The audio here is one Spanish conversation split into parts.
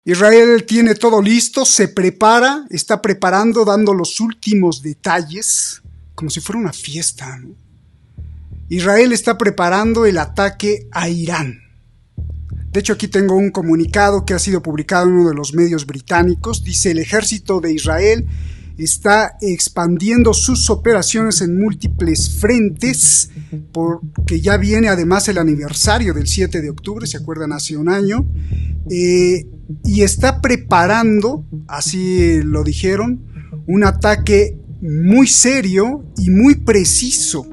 Israel tiene todo listo, se prepara, está preparando, dando los últimos detalles, como si fuera una fiesta, ¿no? Israel está preparando el ataque a Irán. De hecho, aquí tengo un comunicado que ha sido publicado en uno de los medios británicos. Dice: el ejército de Israel está expandiendo sus operaciones en múltiples frentes, porque ya viene además el aniversario del 7 de octubre, ¿se acuerdan? Hace un año. Y está preparando, así lo dijeron, un ataque muy serio y muy preciso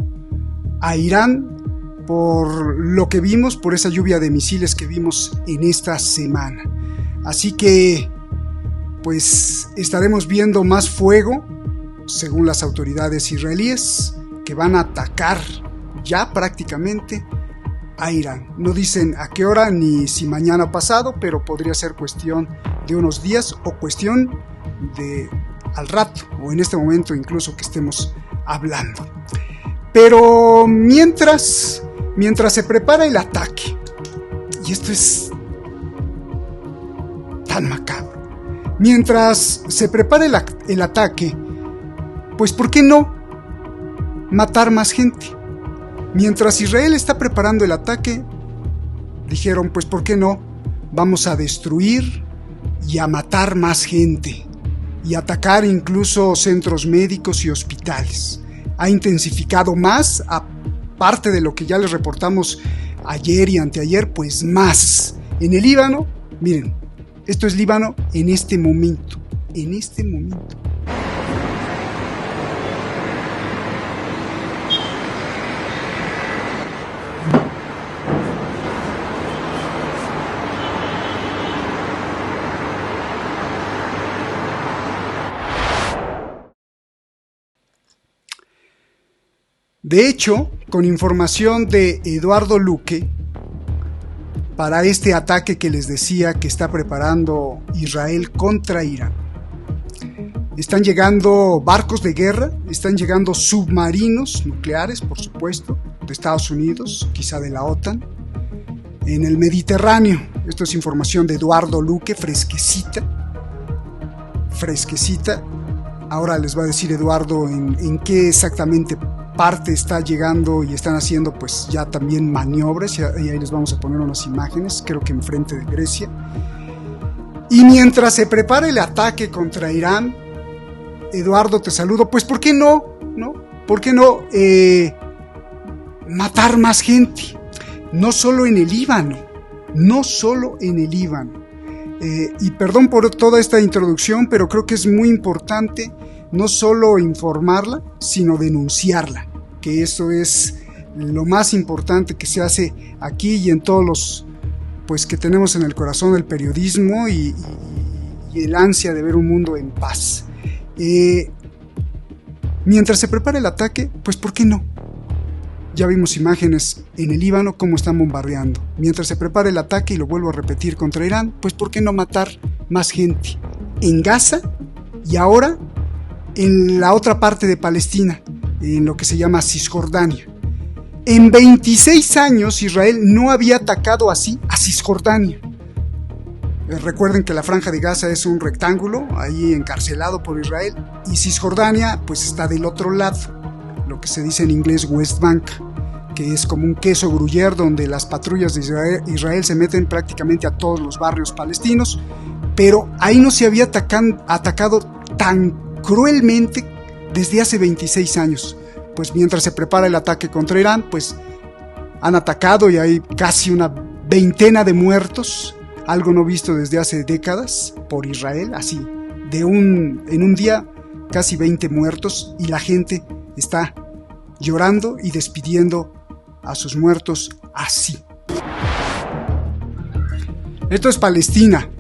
a Irán, por lo que vimos, por esa lluvia de misiles que vimos en esta semana. Así que, pues, estaremos viendo más fuego, según las autoridades israelíes, que van a atacar ya prácticamente a Irán. No dicen a qué hora ni si mañana o pasado, pero podría ser cuestión de unos días o cuestión de al rato, o en este momento incluso que estemos hablando. Pero mientras se prepara el ataque, y esto es tan macabro, mientras se prepara el ataque, pues ¿por qué no matar más gente? Mientras Israel está preparando el ataque, dijeron, pues ¿por qué no? Vamos a destruir y a matar más gente, y atacar incluso centros médicos y hospitales. Ha intensificado más, aparte de lo que ya les reportamos ayer y anteayer, pues más. En el Líbano, miren, esto es Líbano en este momento. De hecho, con información de Eduardo Luque, para este ataque que les decía que está preparando Israel contra Irán, están llegando barcos de guerra, están llegando submarinos nucleares, por supuesto, de Estados Unidos, quizá de la OTAN, en el Mediterráneo. Esto es información de Eduardo Luque, fresquecita. Ahora les va a decir Eduardo en qué exactamente parte está llegando y están haciendo pues ya también maniobras, y ahí les vamos a poner unas imágenes, creo que enfrente de Grecia. Y mientras se prepara el ataque contra Irán, Eduardo, te saludo, pues ¿por qué no? ¿Por qué no matar más gente? No solo en el Líbano. Y perdón por toda esta introducción, pero creo que es muy importante no solo informarla, sino denunciarla, que eso es lo más importante que se hace aquí y en todos los, pues, que tenemos en el corazón el periodismo y el ansia de ver un mundo en paz. Mientras se prepara el ataque, pues ¿por qué no? Ya vimos imágenes en el Líbano cómo están bombardeando. Mientras se prepara el ataque, y lo vuelvo a repetir, contra Irán, pues ¿por qué no matar más gente? En Gaza y ahora en la otra parte de Palestina, en lo que se llama Cisjordania. En 26 años Israel no había atacado así a Cisjordania. Recuerden que la franja de Gaza es un rectángulo ahí encarcelado por Israel, y Cisjordania pues está del otro lado, lo que se dice en inglés West Bank, que es como un queso gruyere donde las patrullas de Israel se meten prácticamente a todos los barrios palestinos, pero ahí no se había atacado tan cruelmente desde hace 26 años. Pues mientras se prepara el ataque contra Irán, pues han atacado y hay casi una veintena de muertos, algo no visto desde hace décadas por Israel, así, en un día casi 20 muertos, y la gente está llorando y despidiendo a sus muertos así. Esto es Palestina,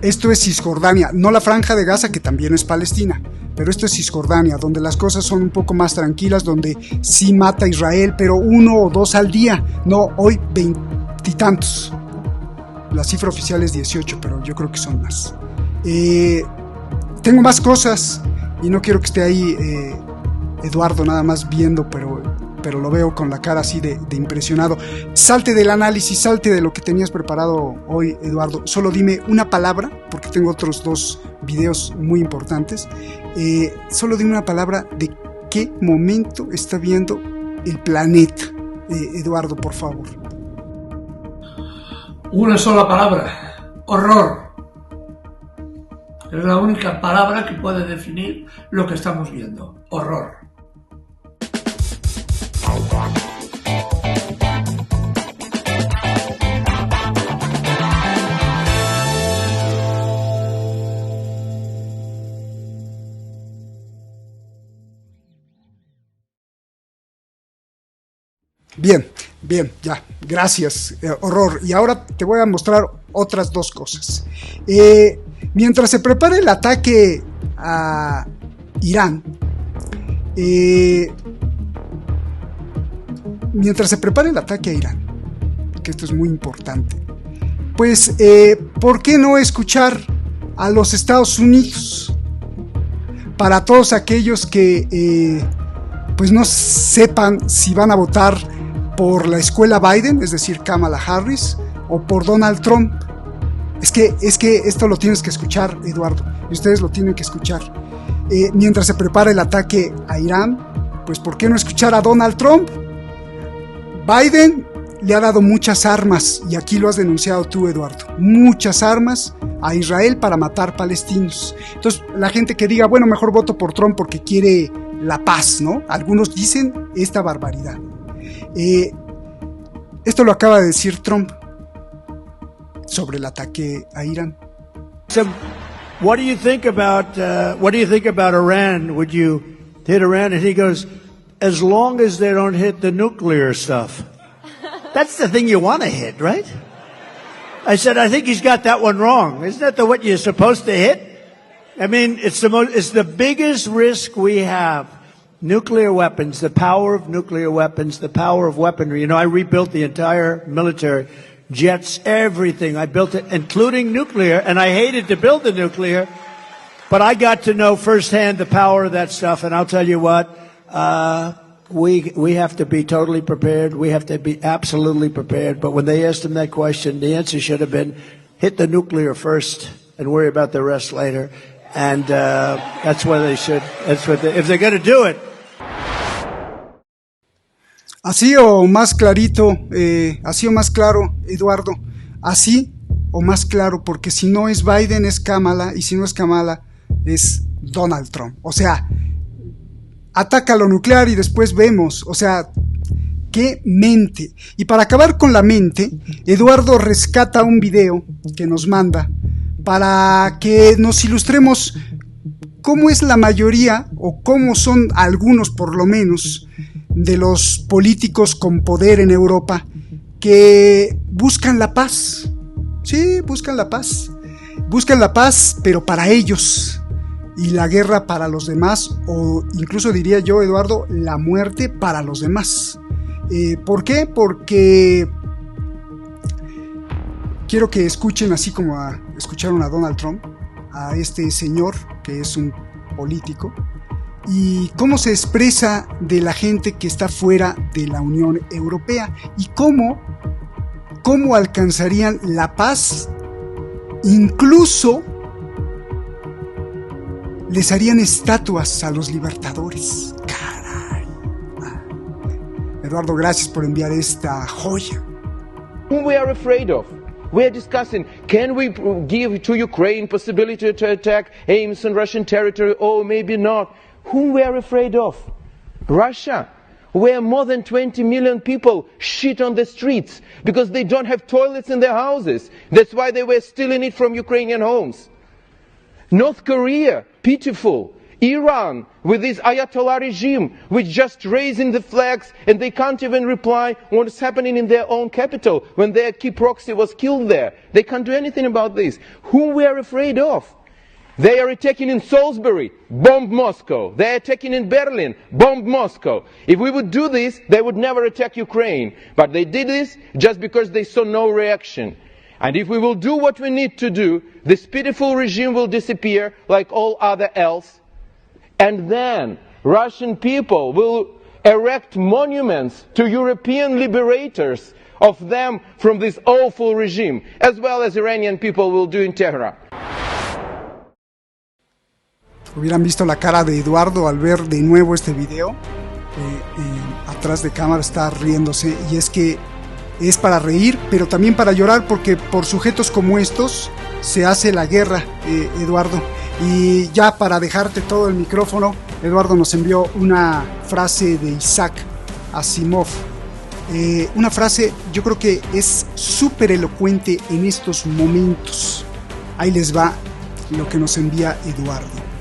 esto es Cisjordania, no la franja de Gaza, que también es Palestina, pero esto es Cisjordania, donde las cosas son un poco más tranquilas, donde sí mata Israel, pero 1 o 2 al día, no, hoy 20 y tantos. La cifra oficial es 18, pero yo creo que son más. Tengo más cosas y no quiero que esté ahí Eduardo nada más viendo, pero pero lo veo con la cara así de impresionado. Salte del análisis, salte de lo que tenías preparado hoy, Eduardo. Solo dime una palabra, porque tengo otros 2 videos muy importantes. Solo dime una palabra de qué momento está viendo el planeta. Eduardo, por favor. Una sola palabra: horror. Es la única palabra que puede definir lo que estamos viendo: horror. Bien, ya, gracias, horror. Y ahora te voy a mostrar otras 2 cosas. Mientras se prepara el ataque a Irán, que esto es muy importante, pues, ¿por qué no escuchar a los Estados Unidos? Para todos aquellos que pues no sepan si van a votar por la escuela Biden, es decir, Kamala Harris, o por Donald Trump. Es que esto lo tienes que escuchar, Eduardo, y ustedes lo tienen que escuchar. Mientras se prepara el ataque a Irán, pues ¿por qué no escuchar a Donald Trump? Biden le ha dado muchas armas, y aquí lo has denunciado tú, Eduardo, muchas armas a Israel para matar palestinos. Entonces, la gente que diga, bueno, mejor voto por Trump porque quiere la paz, ¿no? Algunos dicen esta barbaridad. Esto lo acaba de decir Trump sobre el ataque a Irán. So, what do you think about Iran? Would you hit Iran? And he goes, as long as they don't hit the nuclear stuff. That's the thing you want to hit, right? I said, I think he's got that one wrong. Isn't that what you're supposed to hit? I mean, it's the biggest risk we have. Nuclear weapons, the power of nuclear weapons, the power of weaponry. You know, I rebuilt the entire military, jets, everything. I built it, including nuclear, and I hated to build the nuclear, but I got to know firsthand the power of that stuff, and I'll tell you what, we have to be totally prepared. We have to be absolutely prepared. But when they asked him that question, the answer should have been, hit the nuclear first and worry about the rest later. And that's what they should. That's what if they're going to do it. Así o más clarito, así o más claro, Eduardo, así o más claro, porque si no es Biden es Kamala, y si no es Kamala es Donald Trump. O sea, ataca lo nuclear y después vemos, o sea, qué mente. Y para acabar con la mente, Eduardo rescata un video que nos manda para que nos ilustremos cómo es la mayoría, o cómo son algunos por lo menos, de los políticos con poder en Europa que buscan la paz. Sí, buscan la paz. Buscan la paz, pero para ellos, y la guerra para los demás, o incluso diría yo, Eduardo, la muerte para los demás. ¿Por qué? Porque quiero que escuchen, así como escucharon a Donald Trump, a este señor que es un político, y cómo se expresa de la gente que está fuera de la Unión Europea, y cómo alcanzarían la paz. Incluso les harían estatuas a los libertadores. Caray. Eduardo, gracias por enviar esta joya. Whom we are afraid of. We are discussing, can we give to Ukraine possibility to attack aims on Russian territory, or maybe not? Whom we are afraid of? Russia, where more than 20 million people shit on the streets because they don't have toilets in their houses. That's why they were stealing it from Ukrainian homes. North Korea, pitiful. Iran, with this Ayatollah regime, which just raising the flags and they can't even reply what's happening in their own capital when their key proxy was killed there. They can't do anything about this. Whom we are afraid of? They are attacking in Salisbury, bomb Moscow. They are attacking in Berlin, bomb Moscow. If we would do this, they would never attack Ukraine. But they did this just because they saw no reaction. And if we will do what we need to do, this pitiful regime will disappear like all other else. And then Russian people will erect monuments to European liberators of them from this awful regime, as well as Iranian people will do in Tehran. Hubieran visto la cara de Eduardo al ver de nuevo este video. Atrás de cámara está riéndose, y es que es para reír, pero también para llorar, porque por sujetos como estos se hace la guerra, Eduardo. Y ya para dejarte todo el micrófono, Eduardo nos envió una frase de Isaac Asimov. Una frase, yo creo que es súper elocuente en estos momentos. Ahí les va lo que nos envía Eduardo.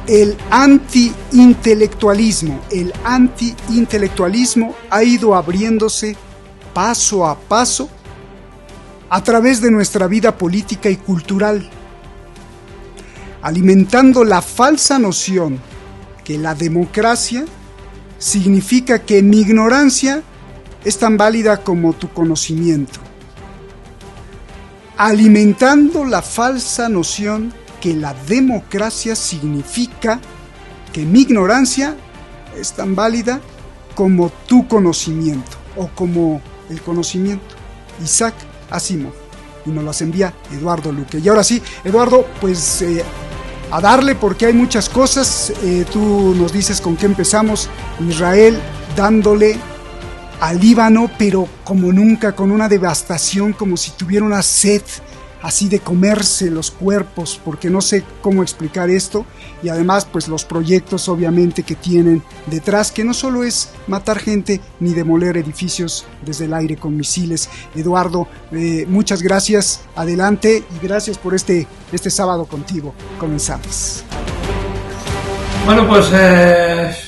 El anti-intelectualismo ha ido abriéndose paso a paso a través de nuestra vida política y cultural, alimentando la falsa noción que la democracia significa que mi ignorancia es tan válida como tu conocimiento. Alimentando la falsa noción que la democracia significa que mi ignorancia es tan válida como tu conocimiento, o como el conocimiento. Isaac Asimov. Y nos las envía Eduardo Luque. Y ahora sí, Eduardo, pues a darle, porque hay muchas cosas. Tú nos dices con qué empezamos. Israel dándole al Líbano, pero como nunca, con una devastación, como si tuviera una sed así de comerse los cuerpos, porque no sé cómo explicar esto. Y además pues los proyectos obviamente que tienen detrás, que no solo es matar gente ni demoler edificios desde el aire con misiles. Eduardo, muchas gracias, adelante, y gracias por este sábado contigo. Comenzamos. Bueno, pues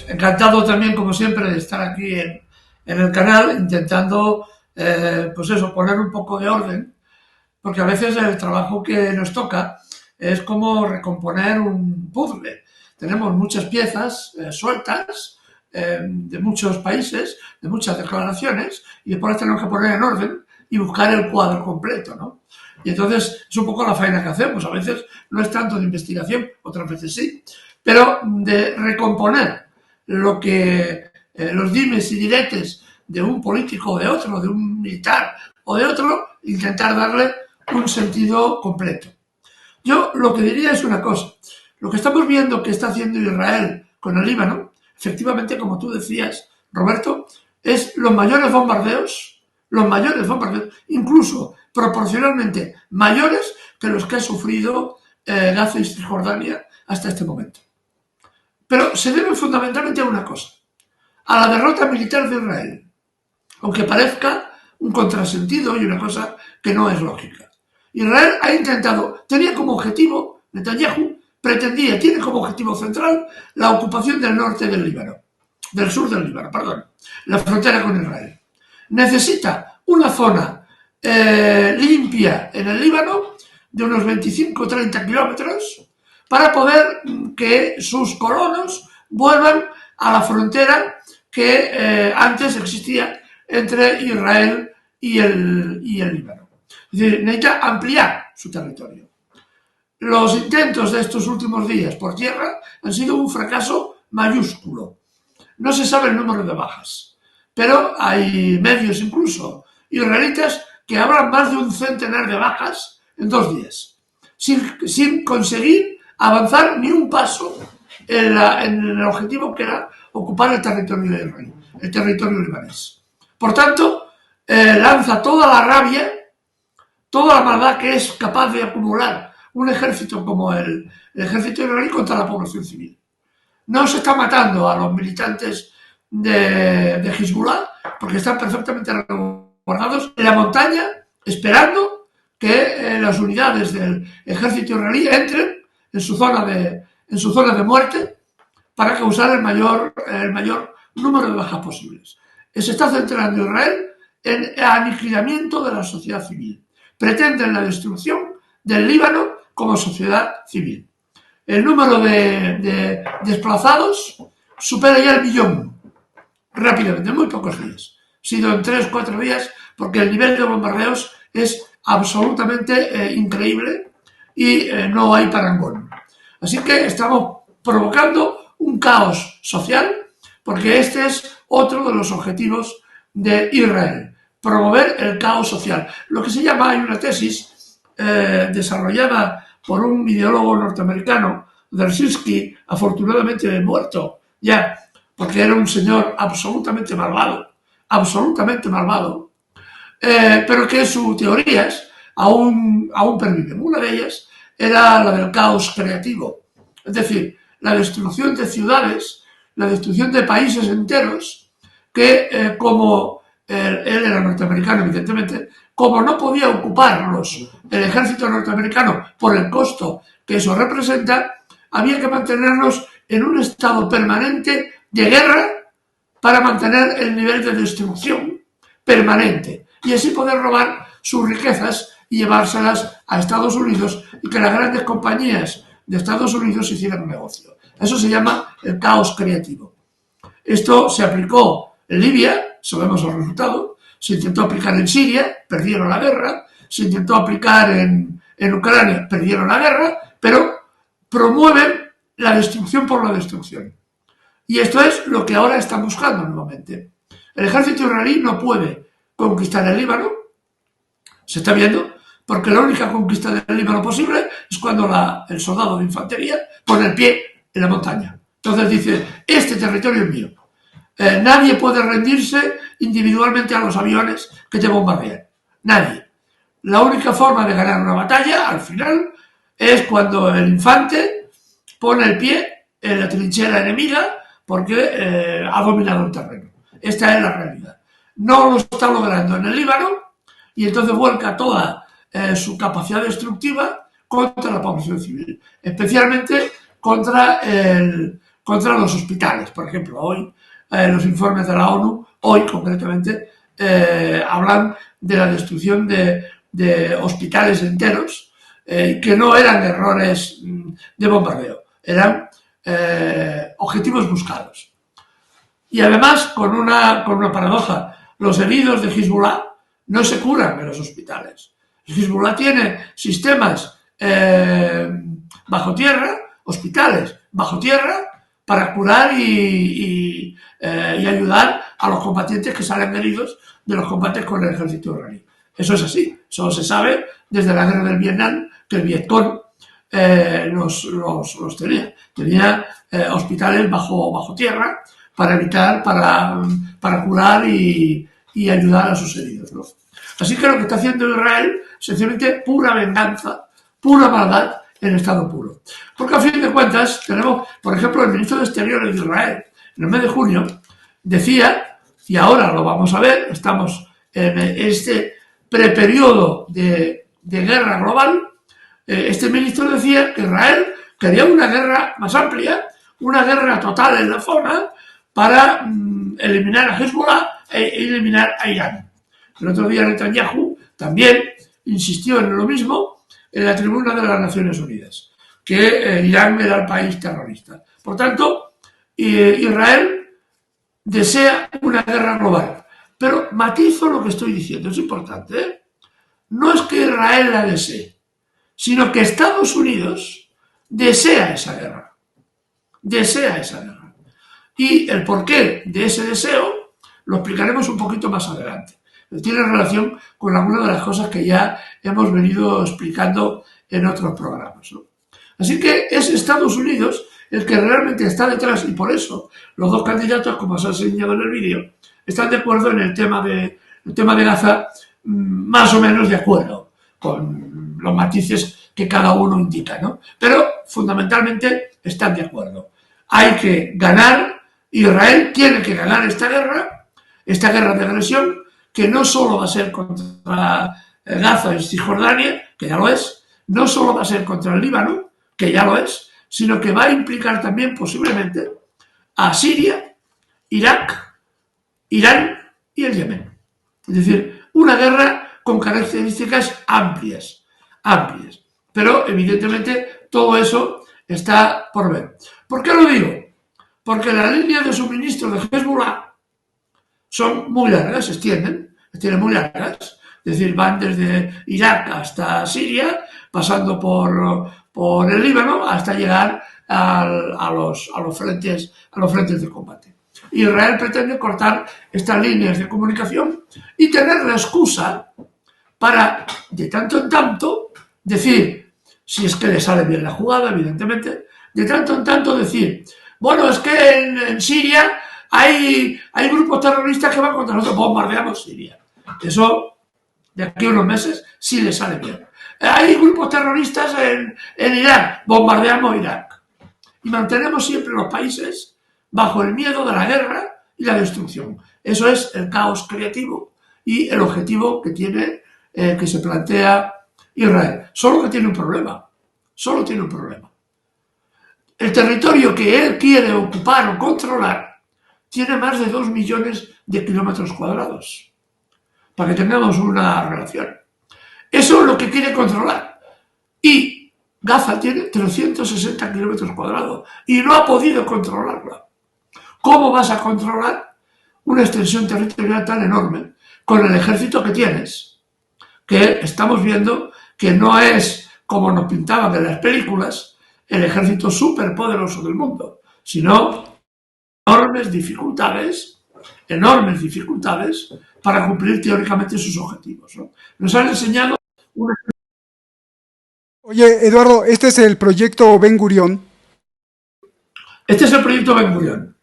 encantado también, como siempre, de estar aquí en el canal, intentando pues eso, poner un poco de orden, porque a veces el trabajo que nos toca es como recomponer un puzzle. Tenemos muchas piezas sueltas de muchos países, de muchas declaraciones, y después tenemos que poner en orden y buscar el cuadro completo, ¿no? Y entonces es un poco la faena que hacemos. A veces no es tanto de investigación, otras veces sí, pero de recomponer lo que los dimes y diretes de un político o de otro, de un militar o de otro, intentar darle un sentido completo. Yo lo que diría es una cosa. Lo que estamos viendo que está haciendo Israel con el Líbano, efectivamente, como tú decías, Roberto, es los mayores bombardeos, incluso proporcionalmente mayores que los que ha sufrido Gaza y Cisjordania hasta este momento. Pero se debe fundamentalmente a una cosa, a la derrota militar de Israel, aunque parezca un contrasentido y una cosa que no es lógica. Israel ha intentado, tenía como objetivo, Netanyahu tiene como objetivo central la ocupación del norte del Líbano, del sur del Líbano, perdón, la frontera con Israel. Necesita una zona limpia en el Líbano de unos 25 o 30 kilómetros para poder que sus colonos vuelvan a la frontera que antes existía entre Israel y el Líbano. Es decir, necesita ampliar su territorio. Los intentos de estos últimos días por tierra han sido un fracaso mayúsculo. No se sabe el número de bajas, pero hay medios incluso israelitas que hablan más de un centenar de bajas en 2 días, sin conseguir avanzar ni un paso en el objetivo que era ocupar el territorio de Israel, el territorio libanés. Por tanto, lanza toda la rabia, toda la maldad que es capaz de acumular un ejército como el ejército israelí contra la población civil. No se está matando a los militantes de Hezbollah porque están perfectamente resguardados en la montaña esperando que las unidades del ejército israelí entren en su zona de muerte para causar el mayor número de bajas posibles. Se está centrando Israel en el aniquilamiento de la sociedad civil. Pretenden la destrucción del Líbano como sociedad civil. El número de desplazados supera ya el 1.000.000 rápidamente, en muy pocos días. Ha sido en 3 o 4 días, porque el nivel de bombardeos es absolutamente increíble y no hay parangón. Así que estamos provocando un caos social, porque este es otro de los objetivos de Israel, promover el caos social. Lo que se llama, hay una tesis desarrollada por un ideólogo norteamericano, Dzerzhinsky, afortunadamente muerto ya, porque era un señor absolutamente malvado, pero que sus teorías aún perviven. Una de ellas era la del caos creativo, es decir, la destrucción de ciudades, la destrucción de países enteros, que como él era norteamericano, evidentemente, como no podía ocuparlos el ejército norteamericano por el costo que eso representa, había que mantenernos en un estado permanente de guerra para mantener el nivel de destrucción permanente y así poder robar sus riquezas y llevárselas a Estados Unidos y que las grandes compañías de Estados Unidos hicieran un negocio. Eso se llama el caos creativo. Esto se aplicó en Libia, sabemos el resultado, se intentó aplicar en Siria, perdieron la guerra, se intentó aplicar en Ucrania, perdieron la guerra, pero promueven la destrucción por la destrucción. Y esto es lo que ahora están buscando nuevamente. El ejército israelí no puede conquistar el Líbano, se está viendo, porque la única conquista del Líbano posible es cuando el soldado de infantería pone el pie en la montaña. Entonces dice, este territorio es mío. Nadie puede rendirse individualmente a los aviones que te bombardean. Nadie. La única forma de ganar una batalla, al final, es cuando el infante pone el pie en la trinchera enemiga porque ha dominado el terreno. Esta es la realidad. No lo está logrando en el Líbano y entonces vuelca toda su capacidad destructiva contra la población civil, especialmente contra los hospitales. Por ejemplo, hoy los informes de la ONU, hoy concretamente, hablan de la destrucción de hospitales enteros que no eran errores de bombardeo, eran objetivos buscados. Y además, con una paradoja, los heridos de Hezbollah no se curan en los hospitales. Hezbollah tiene sistemas bajo tierra, hospitales bajo tierra, para curar y ayudar a los combatientes que salen heridos de los combates con el ejército israelí. Eso es así. Eso se sabe desde la guerra del Vietnam, que el Vietcong los tenía. Tenía hospitales bajo tierra para evitar, para curar y ayudar a sus heridos, ¿no? Así que lo que está haciendo Israel es sencillamente pura venganza, pura maldad en estado puro. Porque a fin de cuentas tenemos, por ejemplo, el ministro de Exteriores de Israel, en el mes de junio, decía, y ahora lo vamos a ver, estamos en este preperiodo de guerra global, este ministro decía que Israel quería una guerra más amplia, una guerra total en la zona para eliminar a Hezbollah e eliminar a Irán. El otro día Netanyahu también insistió en lo mismo en la tribuna de las Naciones Unidas, que Irán era el país terrorista. Por tanto, Israel desea una guerra global. Pero matizo lo que estoy diciendo, es importante, ¿eh? No es que Israel la desee, sino que Estados Unidos desea esa guerra. Desea esa guerra. Y el porqué de ese deseo lo explicaremos un poquito más adelante. Tiene relación con algunas de las cosas que ya hemos venido explicando en otros programas, ¿no? Así que es Estados Unidos el que realmente está detrás y por eso los dos candidatos, como os he enseñado en el vídeo, están de acuerdo en el tema de Gaza, más o menos de acuerdo, con los matices que cada uno indica, ¿no? Pero fundamentalmente están de acuerdo. Hay que ganar, Israel tiene que ganar esta guerra de agresión, que no solo va a ser contra Gaza y Cisjordania, que ya lo es, no solo va a ser contra el Líbano, que ya lo es, sino que va a implicar también posiblemente a Siria, Irak, Irán y el Yemen. Es decir, una guerra con características amplias. Pero evidentemente todo eso está por ver. ¿Por qué lo digo? Porque las líneas de suministro de Hezbollah son muy largas, se extienden muy largas, es decir, van desde Irak hasta Siria, pasando por el Líbano, hasta llegar a los frentes de combate. Israel pretende cortar estas líneas de comunicación y tener la excusa para, de tanto en tanto, decir, si es que le sale bien la jugada, evidentemente, de tanto en tanto decir, bueno, es que en Siria hay grupos terroristas que van contra nosotros, bombardeamos Siria. Eso, de aquí a unos meses, sí le sale bien. Hay grupos terroristas en Irak, bombardeamos Irak. Y mantenemos siempre los países bajo el miedo de la guerra y la destrucción. Eso es el caos creativo y el objetivo que tiene, que se plantea Israel. Solo que tiene un problema. Solo tiene un problema. El territorio que él quiere ocupar o controlar tiene más de 2 millones de kilómetros cuadrados. Para que tengamos una relación. Eso es lo que quiere controlar. Y Gaza tiene 360 kilómetros cuadrados y no ha podido controlarla. ¿Cómo vas a controlar una extensión territorial tan enorme con el ejército que tienes? Que estamos viendo que no es, como nos pintaban en las películas, el ejército superpoderoso del mundo, sino enormes dificultades para cumplir teóricamente sus objetivos, ¿no? Nos han enseñado una... Oye, Eduardo, este es el proyecto Ben Gurión. Este es el proyecto Ben Gurión.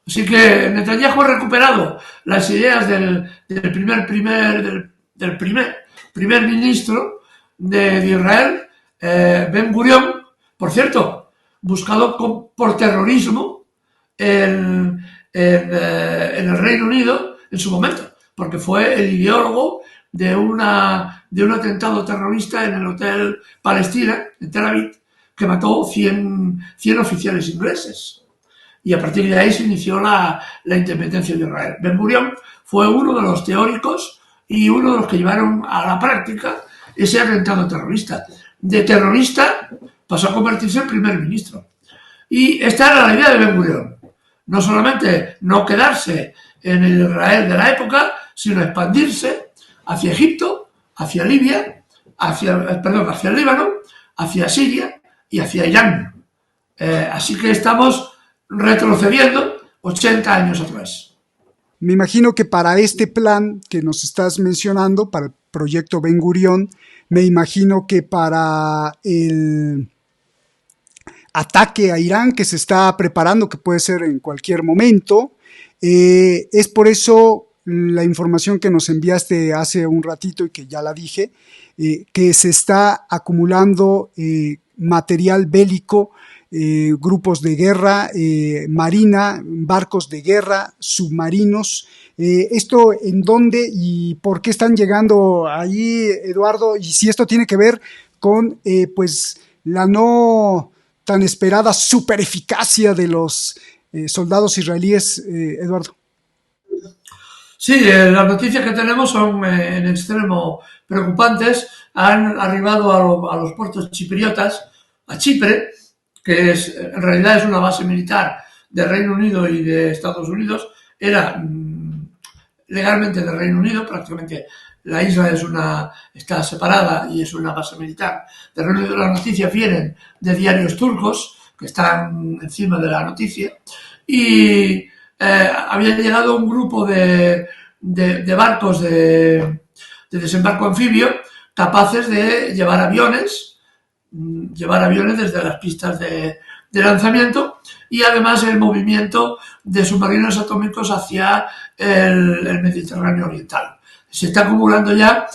Así que Netanyahu ha recuperado las ideas del primer ministro de Israel, Ben Gurión, por cierto, buscado por terrorismo en el Reino Unido en su momento, porque fue el ideólogo de un atentado terrorista en el Hotel Palestina, en Tel Aviv, que mató 100 oficiales ingleses. Y a partir de ahí se inició la independencia de Israel. Ben Gurión fue uno de los teóricos y uno de los que llevaron a la práctica ese atentado terrorista. De terrorista pasó a convertirse en primer ministro. Y esta era la idea de Ben Gurión. No solamente no quedarse en el Israel de la época, sino expandirse hacia Egipto, hacia Libia, hacia el Líbano, hacia Siria y hacia Irán. Así que estamos retrocediendo 80 años atrás. Me imagino que para este plan que nos estás mencionando, para el proyecto Ben Gurión, me imagino que para el ataque a Irán que se está preparando, que puede ser en cualquier momento, es por eso la información que nos enviaste hace un ratito y que ya la dije, que se está acumulando material bélico, grupos de guerra, marina, barcos de guerra, submarinos. ¿Esto en dónde y por qué están llegando ahí, Eduardo? Y si esto tiene que ver con pues la no tan esperada supereficacia de los soldados israelíes, Eduardo. Sí, las noticias que tenemos son en extremo preocupantes. Han arribado a los puertos chipriotas, a Chipre, que en realidad es una base militar del Reino Unido y de Estados Unidos. Era legalmente del Reino Unido, prácticamente la isla está separada y es una base militar del Reino Unido. Las noticias vienen de diarios turcos que están encima de la noticia y había llegado un grupo de barcos de desembarco anfibio capaces de llevar aviones desde las pistas de lanzamiento y además el movimiento de submarinos atómicos hacia el Mediterráneo oriental. Se está acumulando ya,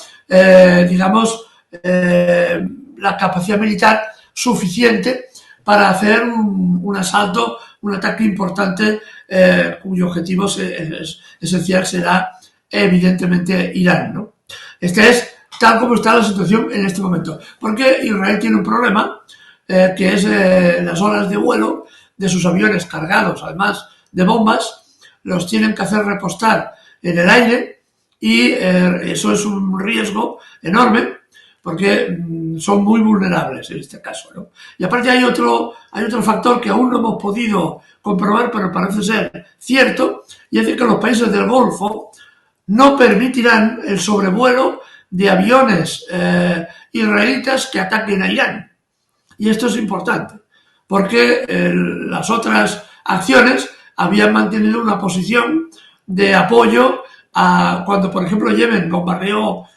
la capacidad militar suficiente para hacer un asalto, un ataque importante, cuyo objetivo esencial será evidentemente Irán, ¿no? Este es tal como está la situación en este momento, porque Israel tiene un problema, que es las horas de vuelo de sus aviones cargados, además de bombas, los tienen que hacer repostar en el aire y eso es un riesgo enorme porque son muy vulnerables en este caso, ¿no? Y aparte hay otro factor que aún no hemos podido comprobar, pero parece ser cierto, y es que los países del Golfo no permitirán el sobrevuelo de aviones israelitas que ataquen a Irán. Y esto es importante, porque las otras acciones habían mantenido una posición de apoyo a cuando, por ejemplo, Yemen bombardeó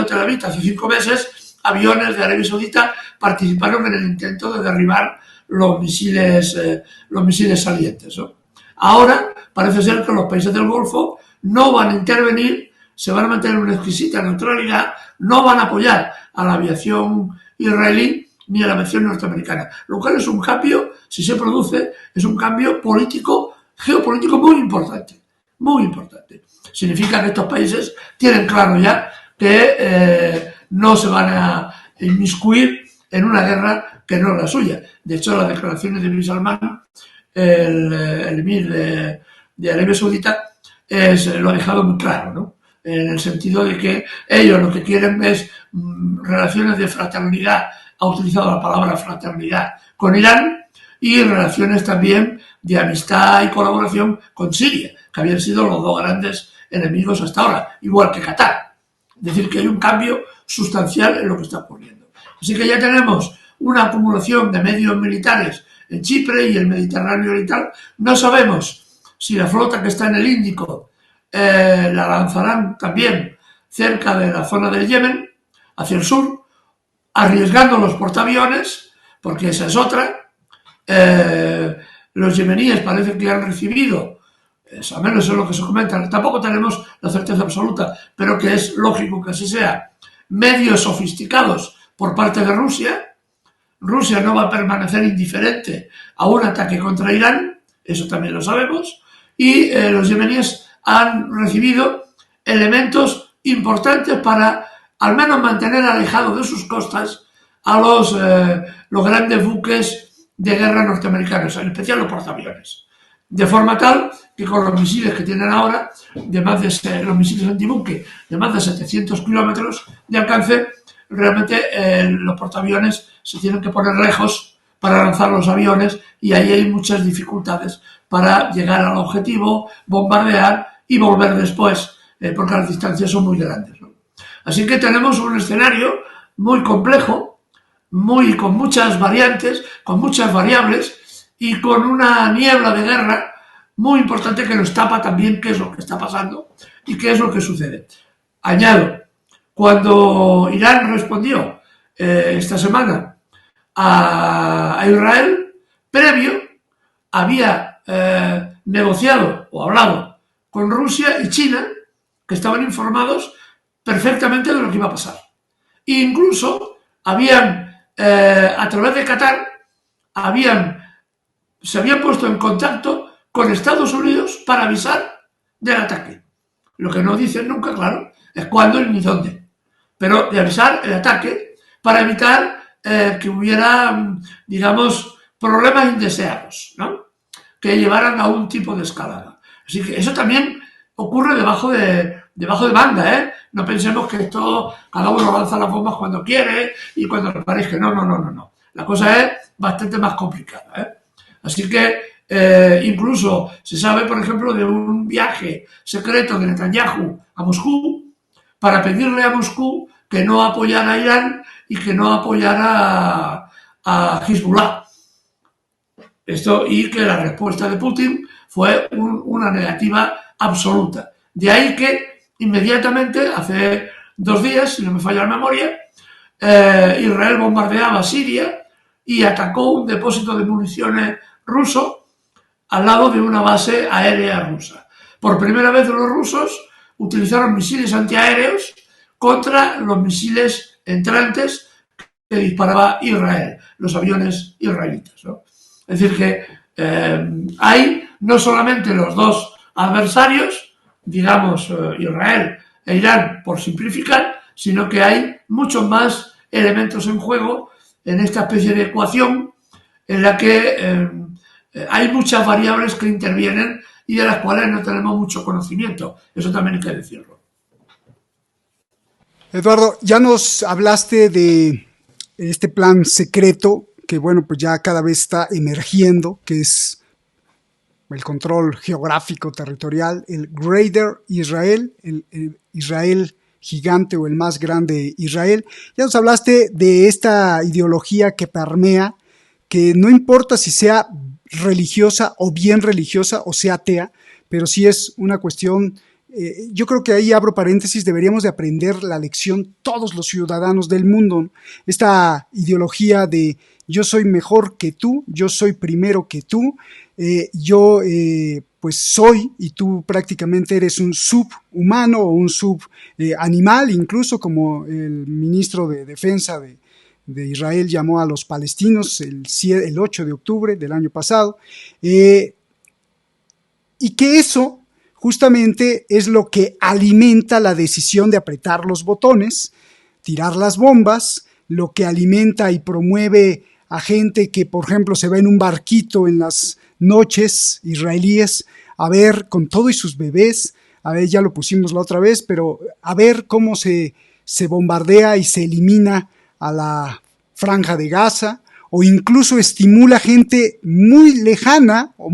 Tel Aviv hace 5 meses, aviones de Arabia Saudita participaron en el intento de derribar los misiles salientes, ¿no? Ahora parece ser que los países del Golfo no van a intervenir, se van a mantener una exquisita neutralidad, no van a apoyar a la aviación israelí ni a la aviación norteamericana, lo cual es un cambio, si se produce, es un cambio político, geopolítico muy importante, muy importante. Significa que estos países tienen claro ya que no se van a inmiscuir en una guerra que no es la suya. De hecho, las declaraciones de Bin Salman, el emir de Arabia Saudita, lo ha dejado muy claro, ¿no? En el sentido de que ellos lo que quieren es relaciones de fraternidad, ha utilizado la palabra fraternidad con Irán, y relaciones también de amistad y colaboración con Siria, que habían sido los dos grandes enemigos hasta ahora, igual que Qatar. Es decir, que hay un cambio sustancial en lo que está ocurriendo. Así que ya tenemos una acumulación de medios militares en Chipre y el Mediterráneo Oriental. No sabemos si la flota que está en el Índico la lanzarán también cerca de la zona del Yemen, hacia el sur, arriesgando los portaaviones, porque esa es otra. Los yemeníes parece que han recibido, al menos es lo que se comenta, tampoco tenemos la certeza absoluta, pero que es lógico que así sea, medios sofisticados por parte de Rusia. Rusia no va a permanecer indiferente a un ataque contra Irán, eso también lo sabemos, y los yemeníes han recibido elementos importantes para al menos mantener alejados de sus costas a los grandes buques de guerra norteamericanos, en especial los portaaviones. De forma tal que con los misiles que tienen ahora, los misiles antibuque de más de 700 kilómetros de alcance, realmente los portaaviones se tienen que poner lejos para lanzar los aviones, y ahí hay muchas dificultades para llegar al objetivo, bombardear y volver después, porque las distancias son muy grandes, ¿no? Así que tenemos un escenario muy complejo, con muchas variantes, con muchas variables y con una niebla de guerra muy importante que nos tapa también qué es lo que está pasando y qué es lo que sucede. Añado, cuando Irán respondió esta semana a Israel, previo había negociado o hablado con Rusia y China, que estaban informados perfectamente de lo que iba a pasar. E incluso habían, a través de Qatar, se habían puesto en contacto con Estados Unidos para avisar del ataque. Lo que no dicen nunca, claro, es cuándo y ni dónde. Pero de avisar el ataque para evitar que hubiera, digamos, problemas indeseados, ¿no? Que llevaran a un tipo de escalada. Así que eso también ocurre debajo de manga, ¿eh? No pensemos que esto, cada uno lanza las bombas cuando quiere y cuando le parezca. No. La cosa es bastante más complicada, ¿eh? Así que incluso se sabe, por ejemplo, de un viaje secreto de Netanyahu a Moscú para pedirle a Moscú que no apoyara a Irán y que no apoyara a Hezbollah. Y que la respuesta de Putin fue una negativa absoluta. De ahí que inmediatamente, hace 2 días, si no me falla la memoria, Israel bombardeaba Siria y atacó un depósito de municiones ruso al lado de una base aérea rusa. Por primera vez los rusos utilizaron misiles antiaéreos contra los misiles entrantes que disparaba Israel, los aviones israelitas, ¿no? Es decir que hay no solamente los dos adversarios, digamos Israel e Irán, por simplificar, sino que hay muchos más elementos en juego en esta especie de ecuación en la que hay muchas variables que intervienen y de las cuales no tenemos mucho conocimiento. Eso también hay que decirlo. Eduardo, ya nos hablaste de este plan secreto que, bueno, pues ya cada vez está emergiendo, que es el control geográfico territorial, el Greater Israel, el Israel gigante o el más grande Israel. Ya nos hablaste de esta ideología que permea, que no importa si sea religiosa o bien religiosa o sea atea, pero sí es una cuestión, yo creo que ahí abro paréntesis, deberíamos de aprender la lección todos los ciudadanos del mundo, ¿no? Esta ideología de yo soy mejor que tú, yo soy primero que tú, yo pues soy y tú prácticamente eres un subhumano o un subanimal, incluso como el ministro de Defensa de Israel llamó a los palestinos el 8 de octubre del año pasado, y que eso justamente es lo que alimenta la decisión de apretar los botones, tirar las bombas, lo que alimenta y promueve a gente que, por ejemplo, se va en un barquito en las noches israelíes a ver con todo y sus bebés, a ver, ya lo pusimos la otra vez, pero a ver cómo se bombardea y se elimina a la franja de Gaza, o incluso estimula gente muy lejana o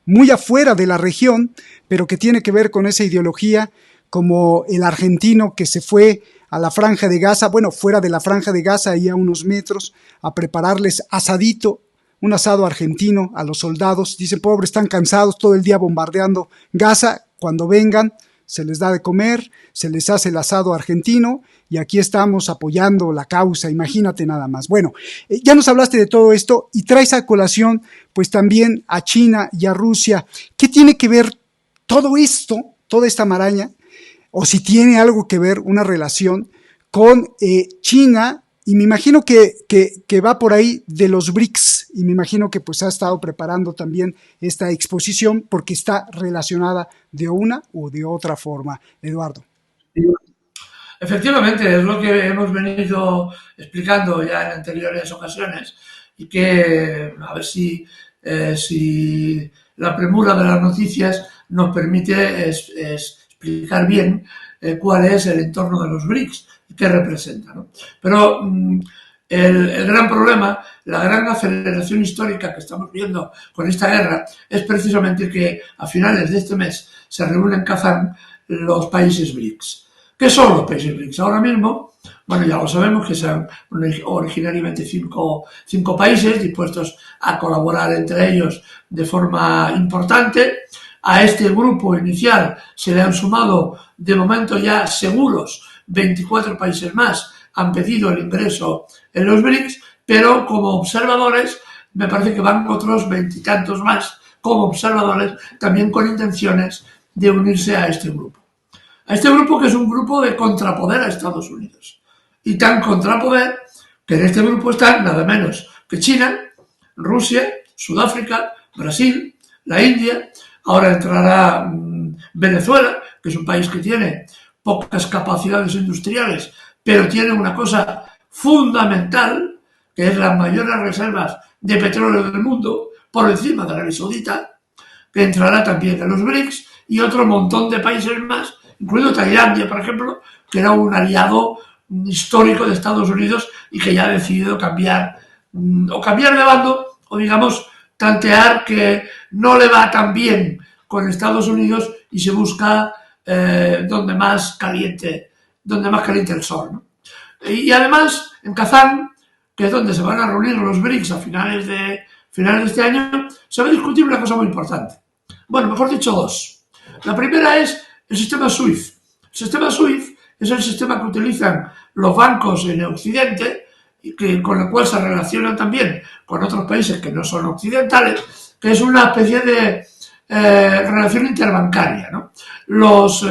muy afuera de la región, pero que tiene que ver con esa ideología, como el argentino que se fue a la franja de Gaza, bueno, fuera de la franja de Gaza, ahí a unos metros, a prepararles asadito, un asado argentino a los soldados. Dicen, pobres, están cansados todo el día bombardeando Gaza, cuando vengan se les da de comer, se les hace el asado argentino y aquí estamos apoyando la causa, imagínate nada más. Bueno, ya nos hablaste de todo esto y traes a colación pues también a China y a Rusia. ¿Qué tiene que ver todo esto, toda esta maraña, o si tiene algo que ver, una relación con China? Y me imagino que va por ahí de los BRICS, y me imagino que pues ha estado preparando también esta exposición porque está relacionada de una u de otra forma. Eduardo. Efectivamente, es lo que hemos venido explicando ya en anteriores ocasiones y que a ver si la premura de las noticias nos permite explicar bien cuál es el entorno de los BRICS y qué representa, ¿no? Pero el gran problema, la gran aceleración histórica que estamos viendo con esta guerra es precisamente que a finales de este mes se reúnen en Kazán los países BRICS. ¿Qué son los países BRICS? Ahora mismo, bueno, ya lo sabemos que son originariamente cinco países dispuestos a colaborar entre ellos de forma importante. A este grupo inicial se le han sumado, de momento ya seguros, 24 países más han pedido el ingreso en los BRICS, pero como observadores me parece que van otros 20 y tantos más como observadores, también con intenciones de unirse a este grupo. A este grupo que es un grupo de contrapoder a Estados Unidos. Y tan contrapoder que en este grupo están nada menos que China, Rusia, Sudáfrica, Brasil, la India, ahora entrará Venezuela, que es un país que tiene pocas capacidades industriales, pero tiene una cosa fundamental, que es las mayores reservas de petróleo del mundo, por encima de Arabia Saudita, que entrará también en los BRICS, y otro montón de países más, incluido Tailandia, por ejemplo, que era un aliado histórico de Estados Unidos y que ya ha decidido cambiar de bando, o digamos, tantear que no le va tan bien con Estados Unidos y se busca donde más caliente el sol, ¿no? Y además, en Kazán, que es donde se van a reunir los BRICS a finales de este año, se va a discutir una cosa muy importante. Bueno, mejor dicho, dos. La primera es el sistema SWIFT. El sistema SWIFT es el sistema que utilizan los bancos en Occidente y con el cual se relacionan también con otros países que no son occidentales, que es una especie de relación interbancaria, ¿no? Los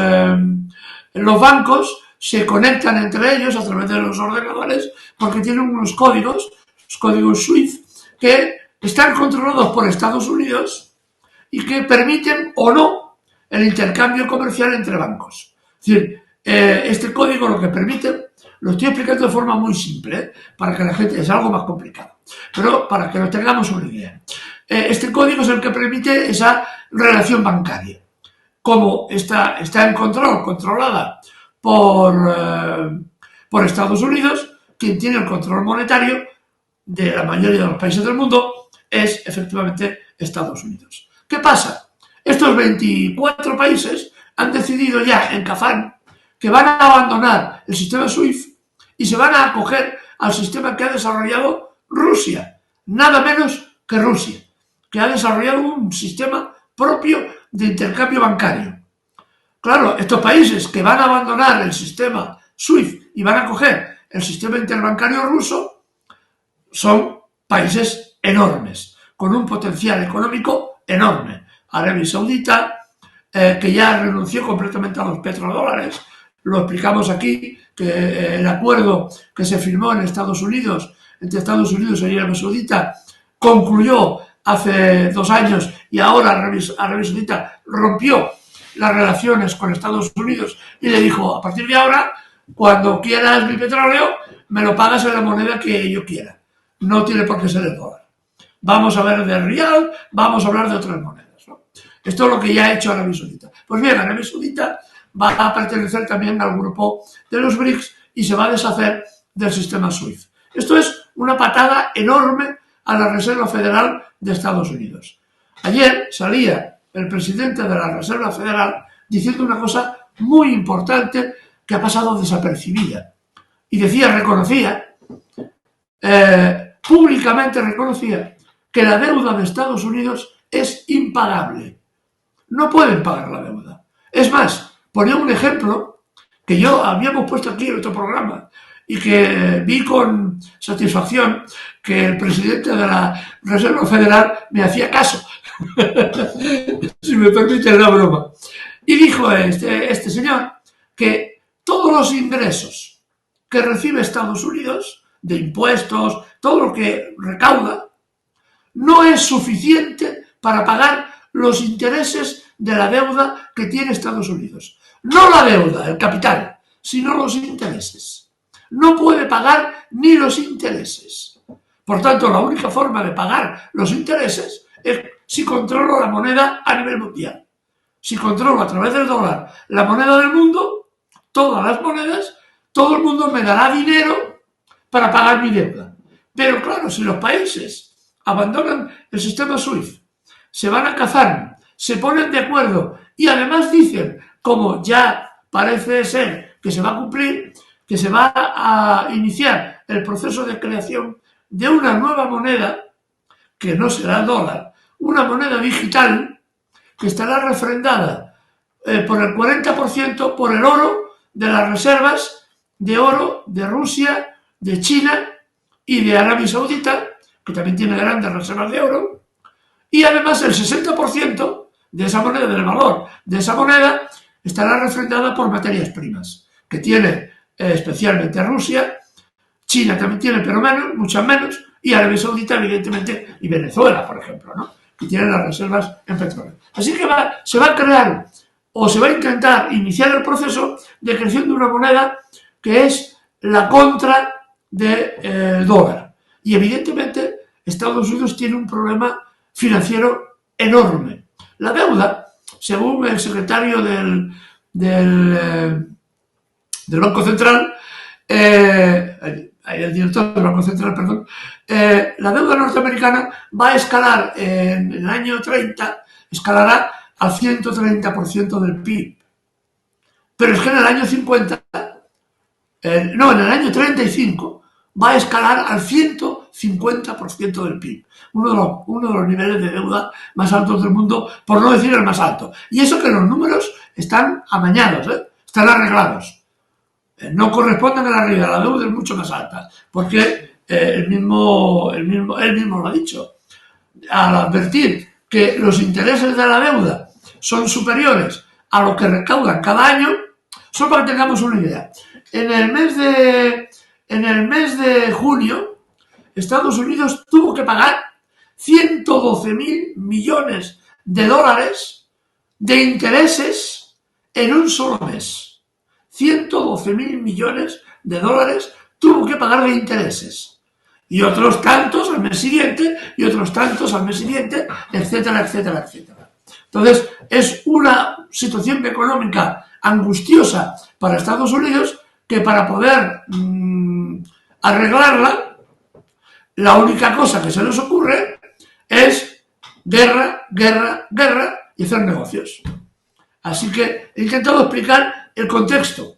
bancos se conectan entre ellos a través de los ordenadores porque tienen unos códigos, los códigos SWIFT, que están controlados por Estados Unidos y que permiten o no el intercambio comercial entre bancos. Es decir, este código lo que permite, lo estoy explicando de forma muy simple, para que la gente, es algo más complicado, pero para que lo tengamos una idea. Este código es el que permite esa relación bancaria. Como está controlada por Estados Unidos, quien tiene el control monetario de la mayoría de los países del mundo es efectivamente Estados Unidos. ¿Qué pasa? Estos 24 países han decidido ya en Kazán que van a abandonar el sistema SWIFT y se van a acoger al sistema que ha desarrollado Rusia, nada menos que Rusia, que ha desarrollado un sistema propio de intercambio bancario. Claro, estos países que van a abandonar el sistema SWIFT y van a coger el sistema interbancario ruso son países enormes, con un potencial económico enorme. Arabia Saudita, que ya renunció completamente a los petrodólares, lo explicamos aquí, que el acuerdo que se firmó en Estados Unidos, entre Estados Unidos y Arabia Saudita, concluyó hace 2 años y ahora Arabia Saudita rompió las relaciones con Estados Unidos y le dijo, a partir de ahora, cuando quieras mi petróleo, me lo pagas en la moneda que yo quiera. No tiene por qué ser el dólar. Vamos a ver del rial, vamos a hablar de otras monedas, ¿no? Esto es lo que ya ha hecho Arabia Saudita. Pues bien, Arabia Saudita va a pertenecer también al grupo de los BRICS y se va a deshacer del sistema SWIFT. Esto es una patada enorme a la Reserva Federal de Estados Unidos. Ayer salía el presidente de la Reserva Federal diciendo una cosa muy importante que ha pasado desapercibida. Y reconocía, públicamente reconocía, que la deuda de Estados Unidos es impagable. No pueden pagar la deuda. Es más, ponía un ejemplo que yo habíamos puesto aquí en otro programa y que vi con satisfacción que el presidente de la Reserva Federal me hacía caso, si me permiten la broma. Y dijo este señor que todos los ingresos que recibe Estados Unidos, de impuestos, todo lo que recauda, no es suficiente para pagar los intereses de la deuda que tiene Estados Unidos. No la deuda, el capital, sino los intereses. No puede pagar ni los intereses. Por tanto, la única forma de pagar los intereses es si controlo la moneda a nivel mundial. Si controlo a través del dólar la moneda del mundo, todas las monedas, todo el mundo me dará dinero para pagar mi deuda. Pero claro, si los países abandonan el sistema SWIFT, se van a cazar, se ponen de acuerdo y además dicen, como ya parece ser que se va a cumplir, que se va a iniciar el proceso de creación de una nueva moneda, que no será el dólar, una moneda digital que estará refrendada por el 40% por el oro de las reservas de oro de Rusia, de China y de Arabia Saudita, que también tiene grandes reservas de oro, y además el 60% de esa moneda, del valor de esa moneda, estará refrendada por materias primas, que tiene especialmente Rusia, China también tiene, pero menos, muchas menos, y Arabia Saudita, evidentemente, y Venezuela, por ejemplo, ¿no?, que tienen las reservas en petróleo. Así que se va a crear, o se va a intentar iniciar el proceso de creación de una moneda que es la contra del dólar. Y evidentemente Estados Unidos tiene un problema financiero enorme. La deuda, según el secretario del Banco Central, el director del Banco Central, perdón, la deuda norteamericana va a escalar en el año 30, escalará al 130% del PIB. Pero es que en el año 50, en el año 35, va a escalar al 150% del PIB. Uno de los niveles de deuda más altos del mundo, por no decir el más alto. Y eso que los números están amañados, están arreglados. No corresponden a la realidad, la deuda es mucho más alta, porque él mismo lo ha dicho. Al advertir que los intereses de la deuda son superiores a lo que recaudan cada año, solo para que tengamos una idea. En el mes de junio, Estados Unidos tuvo que pagar 112.000 millones de dólares de intereses en un solo mes. 112.000 millones de dólares tuvo que pagar de intereses. Y otros tantos al mes siguiente, y otros tantos al mes siguiente, etcétera, etcétera, etcétera. Entonces, es una situación económica angustiosa para Estados Unidos, que para poder arreglarla, la única cosa que se les ocurre es guerra, guerra, guerra y hacer negocios. Así que he intentado explicar el contexto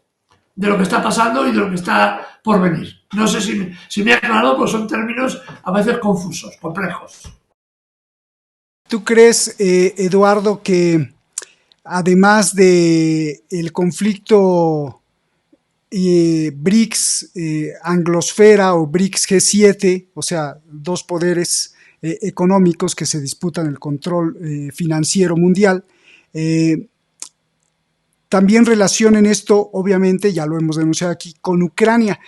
de lo que está pasando y de lo que está por venir. No sé si me he aclarado, pues son términos a veces confusos, complejos. ¿Tú crees, Eduardo, que además de el conflicto BRICS, anglosfera o BRICS G7, o sea, dos poderes económicos que se disputan el control financiero mundial, también relacionen esto, obviamente, ya lo hemos denunciado aquí, con Ucrania,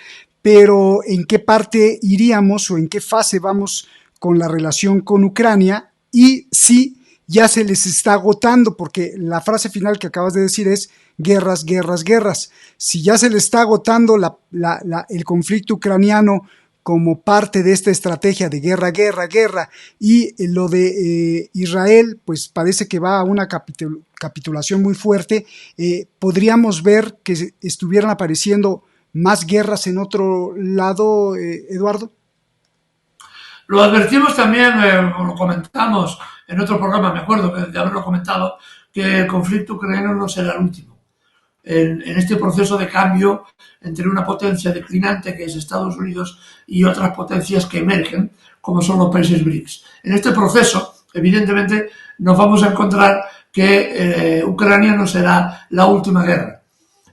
pero ¿en qué parte iríamos o en qué fase vamos con la relación con Ucrania? Y si ya se les está agotando, porque la frase final que acabas de decir es guerras, guerras, guerras. Si ya se le está agotando el conflicto ucraniano como parte de esta estrategia de guerra, guerra, guerra, y lo de Israel, pues parece que va a una capitulación muy fuerte, podríamos ver que estuvieran apareciendo más guerras en otro lado, Eduardo. Lo advertimos también, lo comentamos en otro programa, me acuerdo de haberlo comentado, que el conflicto ucraniano no será el último. En este proceso de cambio entre una potencia declinante que es Estados Unidos y otras potencias que emergen, como son los países BRICS. En este proceso, evidentemente, nos vamos a encontrar que Ucrania no será la última guerra,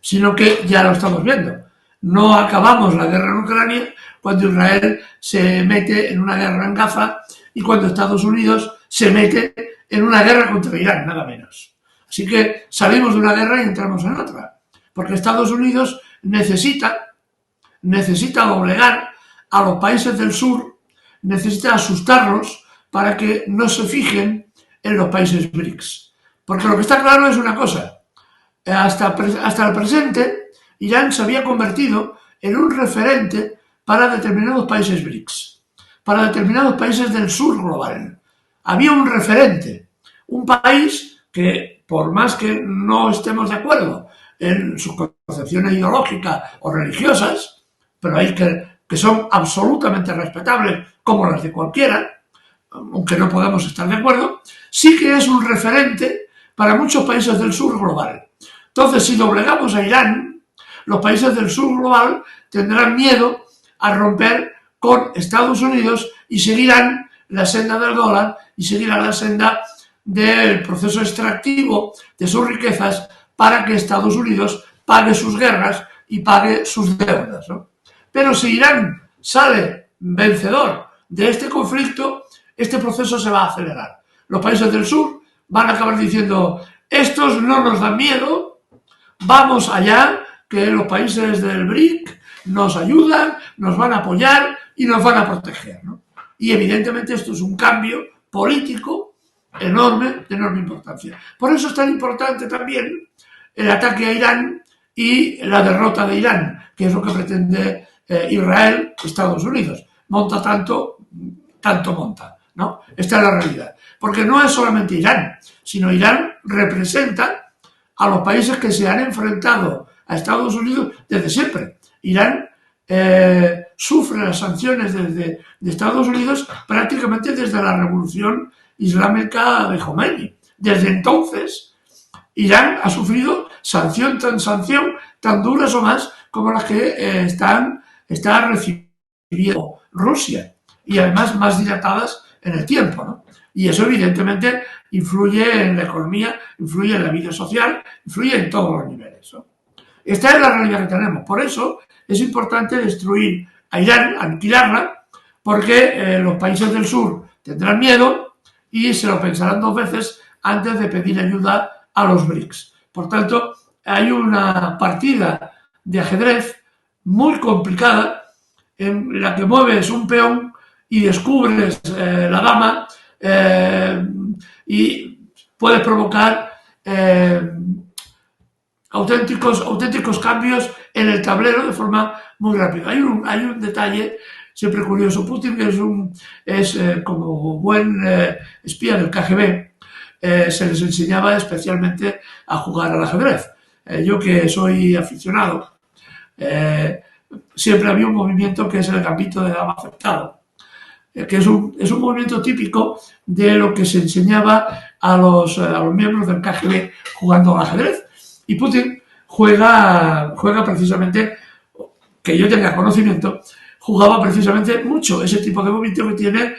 sino que ya lo estamos viendo. No acabamos la guerra en Ucrania cuando Israel se mete en una guerra en Gaza y cuando Estados Unidos se mete en una guerra contra Irán, nada menos. Así que salimos de una guerra y entramos en otra, porque Estados Unidos necesita doblegar a los países del sur, necesita asustarlos para que no se fijen en los países BRICS. Porque lo que está claro es una cosa, hasta el presente Irán se había convertido en un referente para determinados países BRICS, para determinados países del sur global. Había un referente, un país que, por más que no estemos de acuerdo en sus concepciones ideológicas o religiosas, pero hay que son absolutamente respetables, como las de cualquiera, aunque no podamos estar de acuerdo, sí que es un referente para muchos países del sur global. Entonces, si doblegamos a Irán, los países del sur global tendrán miedo a romper con Estados Unidos y seguirán la senda del dólar y seguirán la senda del proceso extractivo de sus riquezas para que Estados Unidos pague sus guerras y pague sus deudas, ¿no? Pero si Irán sale vencedor de este conflicto, este proceso se va a acelerar. Los países del sur van a acabar diciendo, estos no nos dan miedo, vamos allá, que los países del BRIC nos ayudan, nos van a apoyar y nos van a proteger, ¿no? Y evidentemente esto es un cambio político enorme, de enorme importancia. Por eso es tan importante también el ataque a Irán y la derrota de Irán, que es lo que pretende Israel, Estados Unidos. Monta tanto monta, ¿no? Esta es la realidad. Porque no es solamente Irán, sino Irán representa a los países que se han enfrentado a Estados Unidos desde siempre. Irán sufre las sanciones de Estados Unidos prácticamente desde la revolución islámica de Khomeini. Desde entonces, Irán ha sufrido sanción, tan duras o más como las que está recibiendo Rusia, y además más dilatadas en el tiempo, ¿no? Y eso evidentemente influye en la economía, influye en la vida social, influye en todos los niveles, ¿no? Esta es la realidad que tenemos. Por eso es importante destruir a Irán, aniquilarla, porque los países del sur tendrán miedo y se lo pensarán dos veces antes de pedir ayuda a los BRICS. Por tanto, hay una partida de ajedrez muy complicada en la que mueves un peón y descubres la dama y puedes provocar auténticos cambios en el tablero de forma muy rápida. Hay un detalle siempre curioso. Putin, que es como buen espía del KGB, se les enseñaba especialmente a jugar al ajedrez. Yo, que soy aficionado, siempre había un movimiento que es el gambito de dama aceptado, que es un movimiento típico de lo que se enseñaba a los miembros del KGB jugando al ajedrez. Y Putin juega precisamente, que yo tenga conocimiento, jugaba precisamente mucho ese tipo de movimiento que tiene,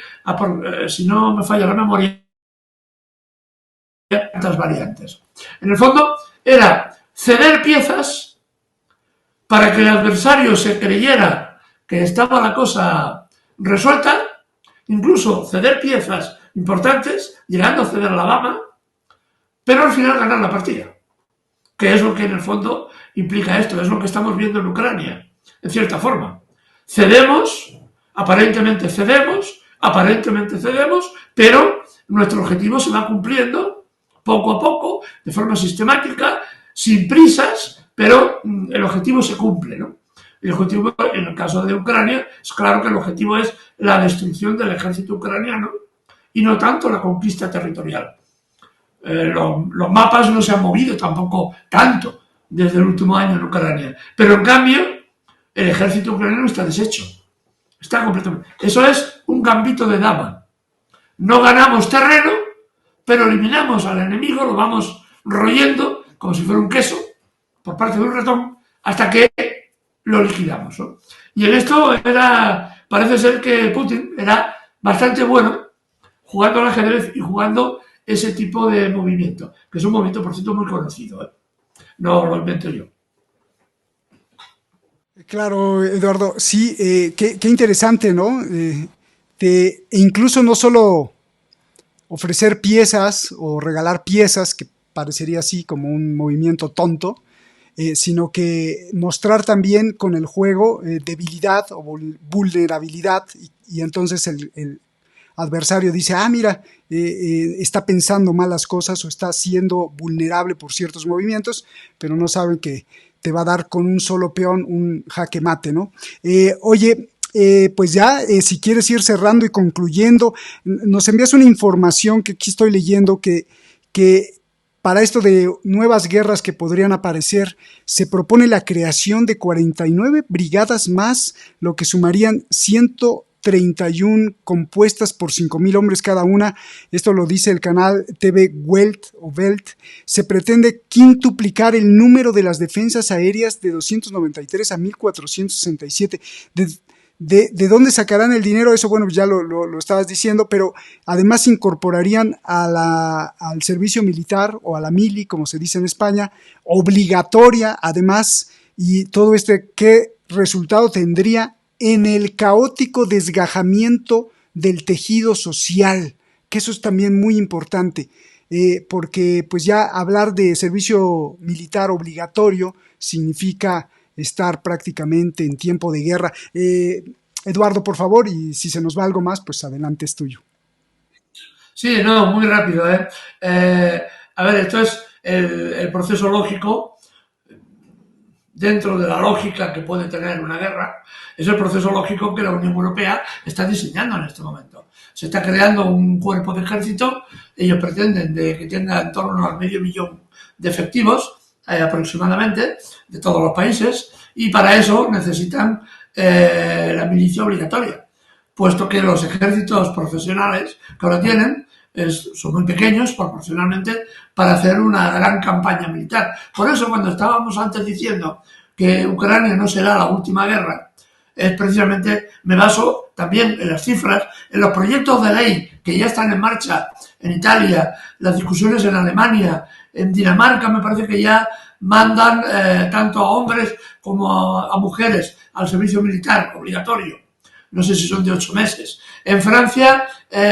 si no me falla la memoria, tantas variantes. En el fondo era ceder piezas para que el adversario se creyera que estaba la cosa resuelta, incluso ceder piezas importantes, llegando a ceder la dama, pero al final ganar la partida, que es lo que en el fondo implica esto, es lo que estamos viendo en Ucrania, en cierta forma. Aparentemente cedemos, pero nuestro objetivo se va cumpliendo poco a poco, de forma sistemática, sin prisas, pero el objetivo se cumple, ¿no? El objetivo, en el caso de Ucrania, es claro que el objetivo es la destrucción del ejército ucraniano y no tanto la conquista territorial. Los mapas no se han movido tampoco tanto desde el último año en Ucrania, pero en cambio el ejército ucraniano está deshecho, está completamente. Eso es un gambito de dama. No ganamos terreno, pero eliminamos al enemigo, lo vamos royendo como si fuera un queso por parte de un ratón hasta que lo liquidamos, ¿no? Y en esto parece ser que Putin era bastante bueno jugando al ajedrez y jugando ese tipo de movimiento, que es un movimiento, por cierto, muy conocido, ¿eh? No lo invento yo. Claro, Eduardo, sí, qué interesante, ¿no? E incluso no solo ofrecer piezas o regalar piezas, que parecería así como un movimiento tonto, sino que mostrar también con el juego debilidad o vulnerabilidad y entonces el adversario dice, mira, está pensando malas cosas o está siendo vulnerable por ciertos movimientos, pero no saben que te va a dar con un solo peón un jaque mate, ¿no? Oye, pues ya, si quieres ir cerrando y concluyendo, nos envías una información que aquí estoy leyendo que para esto de nuevas guerras que podrían aparecer, se propone la creación de 49 brigadas más, lo que sumarían 131 compuestas por 5,000 hombres cada una. Esto lo dice el canal TV Welt o Welt. Se pretende quintuplicar el número de las defensas aéreas de 293 a 1,467. ¿De dónde sacarán el dinero? Eso, bueno, ya lo estabas diciendo, pero además incorporarían al servicio militar o a la mili, como se dice en España, obligatoria, además, y todo ¿qué resultado tendría en el caótico desgajamiento del tejido social? Que eso es también muy importante, porque pues ya hablar de servicio militar obligatorio significa estar prácticamente en tiempo de guerra. Eduardo, por favor, y si se nos va algo más, pues adelante, es tuyo. Sí, no, muy rápido, ¿eh? A ver, esto es el proceso lógico, dentro de la lógica que puede tener una guerra, es el proceso lógico que la Unión Europea está diseñando en este momento. Se está creando un cuerpo de ejército, ellos pretenden que tenga en torno al 500,000 de efectivos, aproximadamente, de todos los países, y para eso necesitan la milicia obligatoria, puesto que los ejércitos profesionales que ahora tienen son muy pequeños proporcionalmente para hacer una gran campaña militar. Por eso, cuando estábamos antes diciendo que Ucrania no será la última guerra, es precisamente, me baso también en las cifras, en los proyectos de ley que ya están en marcha en Italia, las discusiones en Alemania, en Dinamarca me parece que ya mandan tanto a hombres como a mujeres al servicio militar obligatorio. No sé si son de 8 meses. En Francia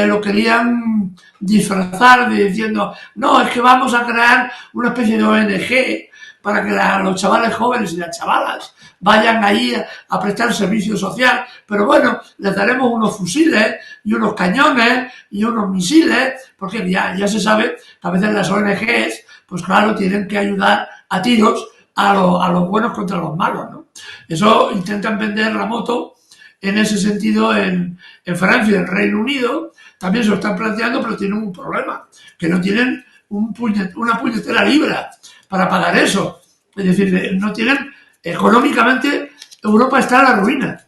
lo querían disfrazar diciendo, no, es que vamos a crear una especie de ONG para que los chavales jóvenes y las chavalas vayan ahí a prestar servicio social, pero bueno, les daremos unos fusiles y unos cañones y unos misiles, porque ya se sabe que a veces las ONGs, pues claro, tienen que ayudar a tiros a los buenos contra los malos, ¿no? Eso intentan vender la moto en ese sentido en Francia y en Reino Unido, también se lo están planteando, pero tienen un problema, que no tienen una puñetera libra para pagar eso. Es decir, no tienen, económicamente, Europa está en la ruina.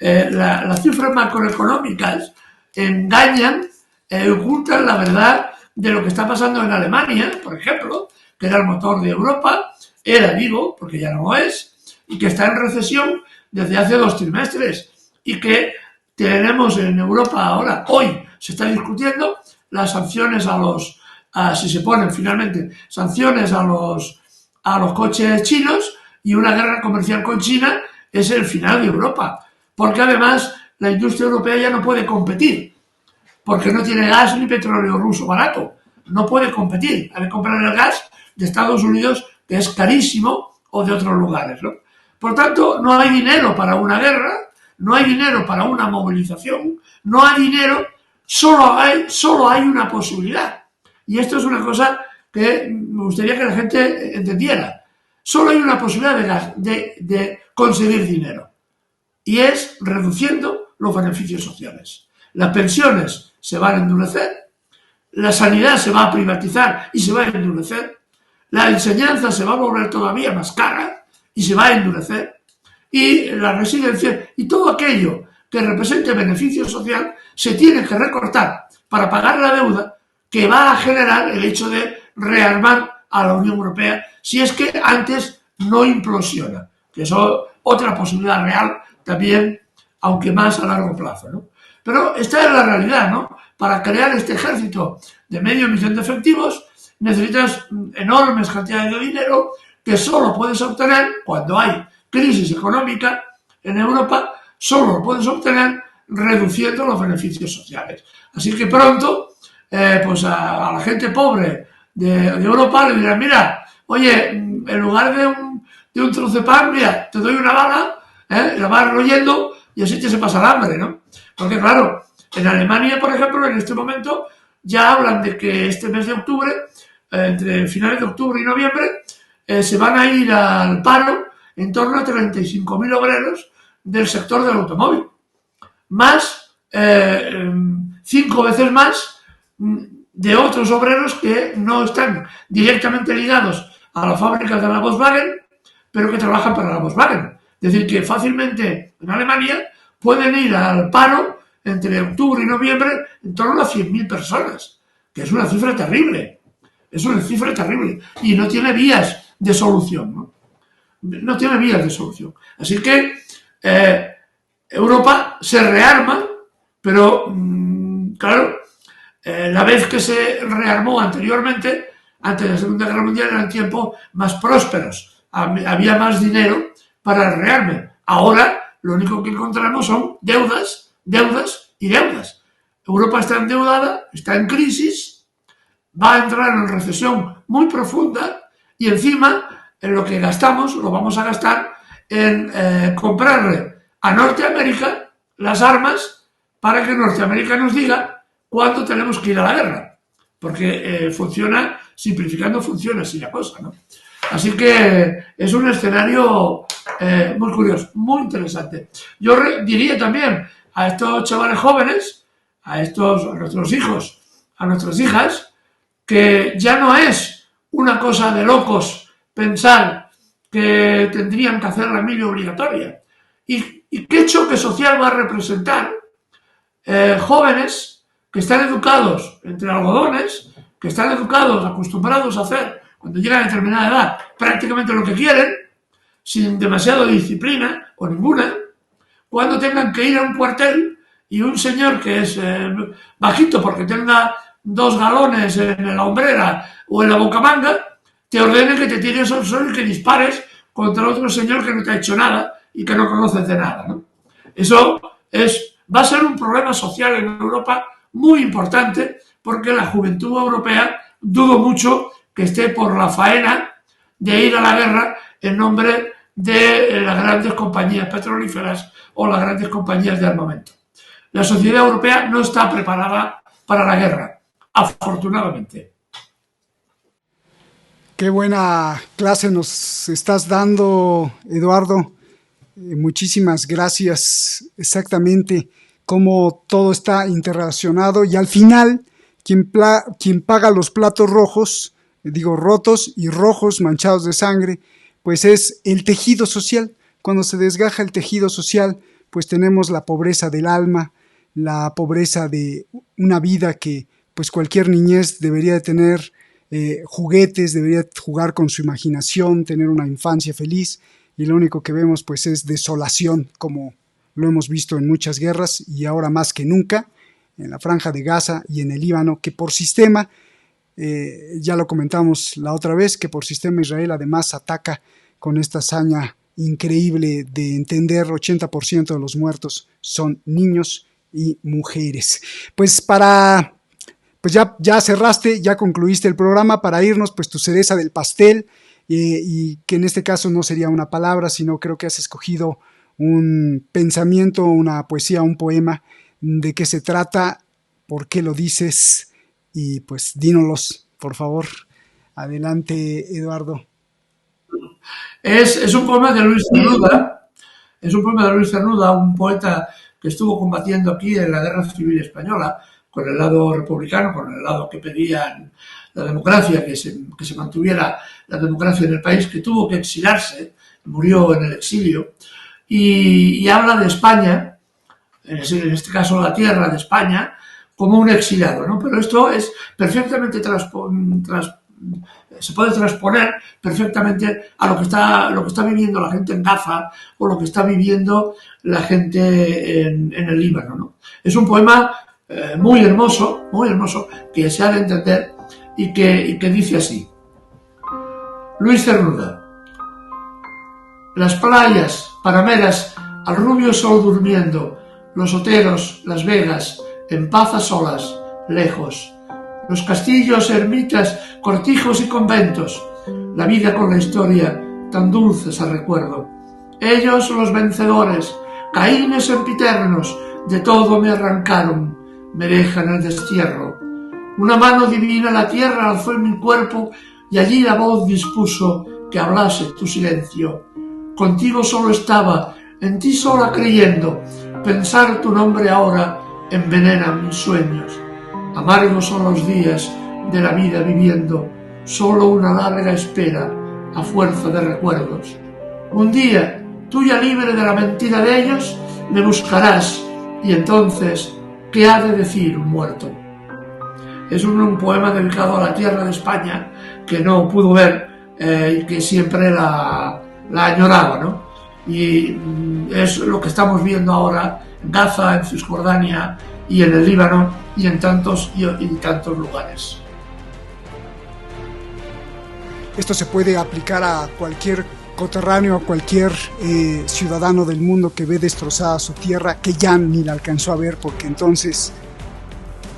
Las cifras macroeconómicas engañan, ocultan la verdad de lo que está pasando en Alemania, por ejemplo, que era el motor de Europa, digo, porque ya no lo es, y que está en recesión desde hace 2 trimestres, y que tenemos en Europa ahora, hoy, se está discutiendo las sanciones a los si se ponen finalmente sanciones a los coches chinos, y una guerra comercial con China es el final de Europa, porque además la industria europea ya no puede competir, porque no tiene gas ni petróleo ruso barato, no puede competir, hay que comprar el gas de Estados Unidos, que es carísimo, o de otros lugares, ¿no? Por tanto, no hay dinero para una guerra, no hay dinero para una movilización, no hay dinero, solo hay una posibilidad. Y esto es una cosa que me gustaría que la gente entendiera. Solo hay una posibilidad de conseguir dinero, y es reduciendo los beneficios sociales. Las pensiones se van a endurecer, la sanidad se va a privatizar y se va a endurecer, la enseñanza se va a volver todavía más cara y se va a endurecer, y la residencia y todo aquello que represente beneficio social se tiene que recortar para pagar la deuda que va a generar el hecho de rearmar a la Unión Europea, si es que antes no implosiona, que es otra posibilidad real también, aunque más a largo plazo, ¿no? Pero esta es la realidad, ¿no? Para crear este ejército de 500.000 de efectivos necesitas enormes cantidades de dinero que solo puedes obtener cuando hay crisis económica en Europa, solo lo puedes obtener reduciendo los beneficios sociales. Así que pronto, pues a la gente pobre de Europa le dirán, mira, oye, en lugar de un trozo de pan, mira, te doy una bala, la vas royendo y así te se pasa el hambre, ¿no? Porque claro, en Alemania, por ejemplo, en este momento ya hablan de que este mes de octubre, entre finales de octubre y noviembre, se van a ir al paro en torno a 35.000 obreros del sector del automóvil, más 5 veces más de otros obreros que no están directamente ligados a las fábricas de la Volkswagen, pero que trabajan para la Volkswagen. Es decir, que fácilmente en Alemania pueden ir al paro entre octubre y noviembre en torno a 100.000 personas, que es una cifra terrible. Es una cifra terrible y no tiene vías de solución, ¿no? No tiene vías de solución. Así que Europa se rearma, pero claro, la vez que se rearmó anteriormente, antes de la Segunda Guerra Mundial, eran tiempos más prósperos, había más dinero para el rearme. Ahora lo único que encontramos son deudas, deudas y deudas. Europa está endeudada, está en crisis, va a entrar en recesión muy profunda, y encima en lo que gastamos lo vamos a gastar en comprarle a Norteamérica las armas para que Norteamérica nos diga cuándo tenemos que ir a la guerra, porque funciona, simplificando, funciona así la cosa, ¿no? Así que es un escenario muy curioso, muy interesante. Yo diría también a estos chavales jóvenes, a nuestros hijos, a nuestras hijas, que ya no es una cosa de locos pensar que tendrían que hacer la mili obligatoria. ¿Y qué choque social va a representar jóvenes que están educados entre algodones, que están educados, acostumbrados a hacer, cuando llegan a determinada edad, prácticamente lo que quieren, sin demasiada disciplina o ninguna, cuando tengan que ir a un cuartel y un señor que es bajito porque tenga 2 galones en la hombrera o en la bocamanga, te ordene que te tires al suelo y que dispares contra otro señor que no te ha hecho nada y que no conoces de nada, ¿no? Eso va a ser un problema social en Europa muy importante, porque la juventud europea dudo mucho que esté por la faena de ir a la guerra en nombre de las grandes compañías petrolíferas o las grandes compañías de armamento. La sociedad europea no está preparada para la guerra, afortunadamente. Qué buena clase nos estás dando, Eduardo. Muchísimas gracias. Exactamente cómo todo está interrelacionado, y al final quien paga los platos rojos, rotos y rojos manchados de sangre, pues es el tejido social. Cuando se desgaja el tejido social, pues tenemos la pobreza del alma, la pobreza de una vida que pues cualquier niñez debería de tener, juguetes, debería jugar con su imaginación, tener una infancia feliz, y lo único que vemos pues es desolación, como lo hemos visto en muchas guerras y ahora más que nunca en la Franja de Gaza y en el Líbano, que por sistema Ya lo comentamos la otra vez, que por sistema Israel además ataca con esta hazaña increíble de entender 80% de los muertos son niños y mujeres. Pues ya cerraste, ya concluiste el programa. Para irnos, pues tu cereza del pastel, y que en este caso no sería una palabra, sino creo que has escogido un pensamiento, una poesía, un poema. ¿De qué se trata? ¿Por qué lo dices? Y pues dínoslos, por favor. Adelante, Eduardo. Es un poema de Luis Cernuda. Es un poema de Luis Cernuda, un poeta que estuvo combatiendo aquí en la Guerra Civil Española, con el lado republicano, con el lado que pedían la democracia, que se mantuviera la democracia en el país, que tuvo que exilarse, murió en el exilio, y habla de España, en este caso la tierra de España, como un exiliado, ¿no? Pero esto es perfectamente se puede transponer perfectamente a lo que está viviendo la gente en Gaza o lo que está viviendo la gente en el Líbano, ¿no? Es un poema muy hermoso, que se ha de entender y que dice así. Luis Cernuda. Las playas parameras al rubio sol durmiendo, los oteros, las vegas, en paz a solas, lejos. Los castillos, ermitas, cortijos y conventos, la vida con la historia, tan dulces a recuerdo. Ellos, los vencedores, caínes sempiternos, de todo me arrancaron, me dejan el destierro. Una mano divina la tierra alzó en mi cuerpo y allí la voz dispuso que hablase tu silencio. Contigo solo estaba, en ti sola creyendo, pensar tu nombre ahora envenena mis sueños. Amargos son los días de la vida viviendo, solo una larga espera a fuerza de recuerdos. Un día, tú ya libre de la mentira de ellos, me buscarás y entonces, ¿qué ha de decir un muerto? Es un poema dedicado a la tierra de España que no pudo ver y que siempre la añoraba, ¿no? Y es lo que estamos viendo ahora en Gaza, en Cisjordania y en el Líbano y en tantos lugares. Esto se puede aplicar a cualquier coterráneo, a cualquier ciudadano del mundo que ve destrozada su tierra, que ya ni la alcanzó a ver, porque entonces,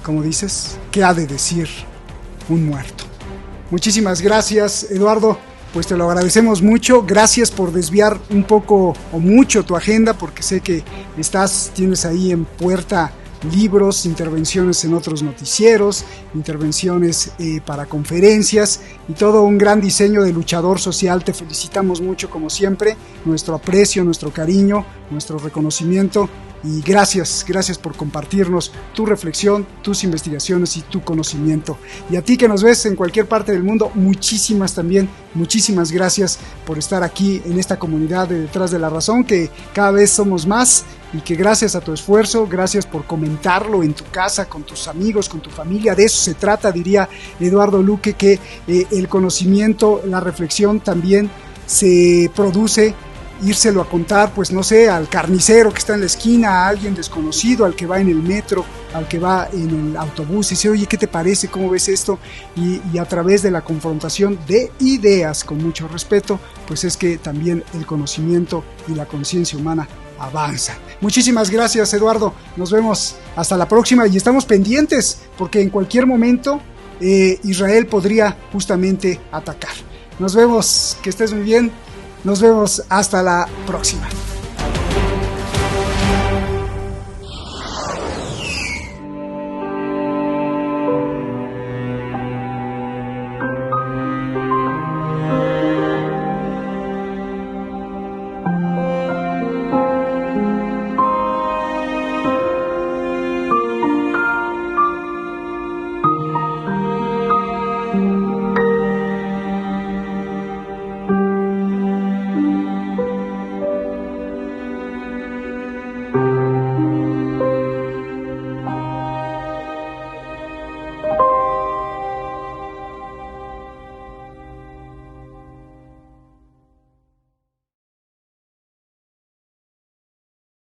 como dices, ¿qué ha de decir un muerto? Muchísimas gracias, Eduardo. Pues te lo agradecemos mucho. Gracias por desviar un poco o mucho tu agenda, porque sé que tienes ahí en puerta libros, intervenciones en otros noticieros, intervenciones para conferencias y todo un gran diseño de luchador social. Te felicitamos mucho como siempre, nuestro aprecio, nuestro cariño, nuestro reconocimiento y gracias por compartirnos tu reflexión, tus investigaciones y tu conocimiento. Y a ti que nos ves en cualquier parte del mundo, muchísimas gracias por estar aquí en esta comunidad de Detrás de la Razón, que cada vez somos más y que gracias a tu esfuerzo, gracias por comentarlo en tu casa, con tus amigos, con tu familia. De eso se trata, diría Eduardo Luque, que el conocimiento, la reflexión también se produce írselo a contar, pues no sé, al carnicero que está en la esquina, a alguien desconocido, al que va en el metro, al que va en el autobús y dice, oye, ¿qué te parece? ¿Cómo ves esto? Y a través de la confrontación de ideas con mucho respeto, pues es que también el conocimiento y la conciencia humana avanzan. Muchísimas gracias, Eduardo. Nos vemos hasta la próxima y estamos pendientes porque en cualquier momento Israel podría justamente atacar. Nos vemos, que estés muy bien. Nos vemos hasta la próxima.